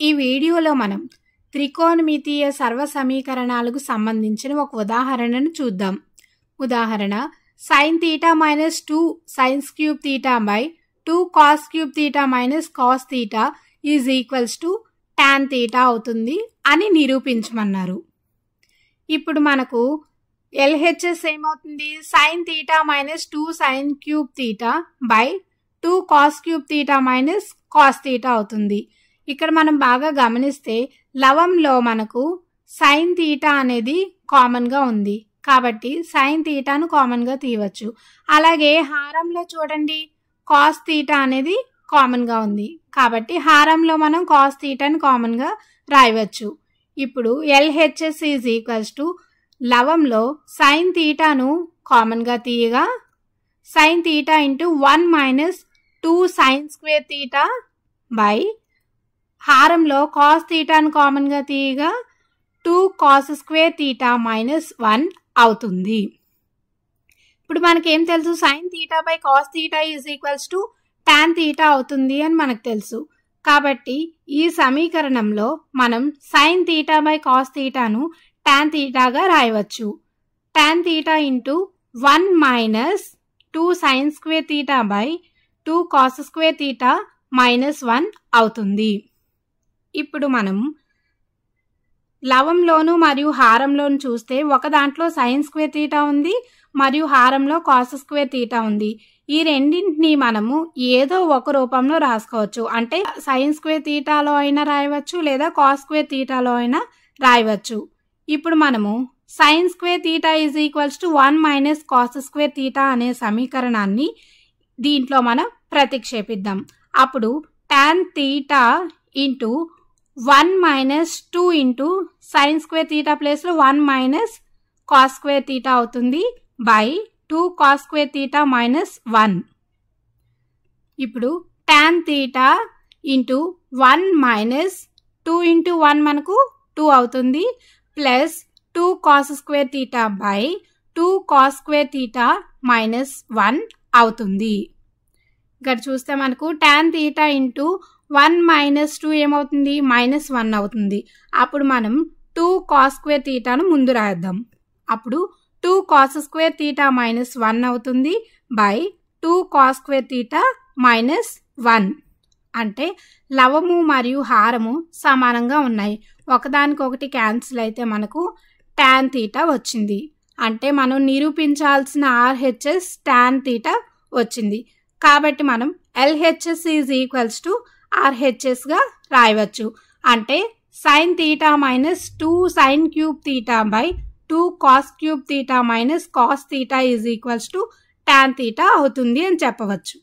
ఈ వీడియోలో మనం త్రికోణమితీయ సర్వ సమీకరణాలకు సంబంధించిన ఒక ఉదాహరణను చూద్దాం. ఉదాహరణ sin θ minus 2 sin cube θ by 2 cos cube θ minus cos θ is equals to tan θ అవుతుంది అని నిరూపించమన్నారు. ఇప్పుడు మనకు LHS ఏమవుతుంది? sin θ minus 2 sin cube θ by 2 cos cube θ minus cos θ అవుతుంది. ఇక్కడ మనం బాగా గమనిస్తే లవంలో మనకు sin θ అనేది కామన్గా ఉంది కాబట్టి sin θను కామన్గా తీయవచ్చు. అలాగే హారంలో చూడండి cos θ అనేది కామన్గా ఉంది కాబట్టి హారంలో మనం cos θను కామన్గా రాయవచ్చు. ఇప్పుడు LHS ఈజ్ ఈక్వల్స్ టు లవంలో sin θను కామన్గా తీయగా sin θ into 1 minus 2 sin square θ by హారంలో cos θను కామన్గా తీయగా 2 cos స్క్వేర్ θ మైనస్ 1 అవుతుంది. ఇప్పుడు మనకేం తెలుసు? sin θ by cos θ is equals to tan θ అవుతుంది అని మనకు తెలుసు. కాబట్టి ఈ సమీకరణంలో మనం sin θ బై cos θను tan θగా రాయవచ్చు. tan θ into 1 minus 2 sin square θ by 2 cos square θ minus 1 అవుతుంది. ఇప్పుడు మనం లవంలోను మరియు హారంలోను చూస్తే ఒక దాంట్లో sin స్క్వేర్ θ ఉంది మరియు హారంలో cos స్క్వేర్ θ ఉంది. ఈ రెండింటిని మనము ఏదో ఒక రూపంలో రాసుకోవచ్చు. అంటే sin స్క్వేర్ θలో అయినా రాయవచ్చు లేదా cos స్క్వేర్ θలో అయినా రాయవచ్చు. ఇప్పుడు మనము sin square θ is equals to 1 minus cos square θ అనే సమీకరణాన్ని దీంట్లో మనం ప్రతిక్షేపిద్దాం. అప్పుడు tan θ into 1 minus 2 into sin square θ ప్లేస్లో 1 మైనస్ cos స్క్వేర్ θ అవుతుంది బై 2 cos స్క్వేర్ θ మైనస్ 1. ఇప్పుడు tan θ ఇంటూ 1 మైనస్ 2 ఇంటూ 1 మనకు 2 అవుతుంది plus 2 cos square θ by 2 cos square θ minus 1 అవుతుంది. ఇక్కడ చూస్తే మనకు tan θ ఇంటూ 1 మైనస్ 2 ఏమవుతుంది? మైనస్ 1 అవుతుంది. అప్పుడు మనం 2 cos స్క్వేర్ θను ముందు రాద్దాం. అప్పుడు 2 cos స్క్వేర్ θ మైనస్ 1 అవుతుంది బై 2 cos స్క్వేర్ θ మైనస్ 1. అంటే లవము మరియు హారము సమానంగా ఉన్నాయి. ఒకదానికొకటి క్యాన్సిల్ అయితే మనకు tan θ వచ్చింది. అంటే మనం నిరూపించాల్సిన RHS tan θ వచ్చింది. కాబట్టి మనం LHS ఈజ్ ఈక్వల్స్ టు RHSగా రాయవచ్చు. అంటే sin θ minus 2 sin cube θ by 2 cos cube θ minus cos θ is equals to tan θ అవుతుంది అని చెప్పవచ్చు.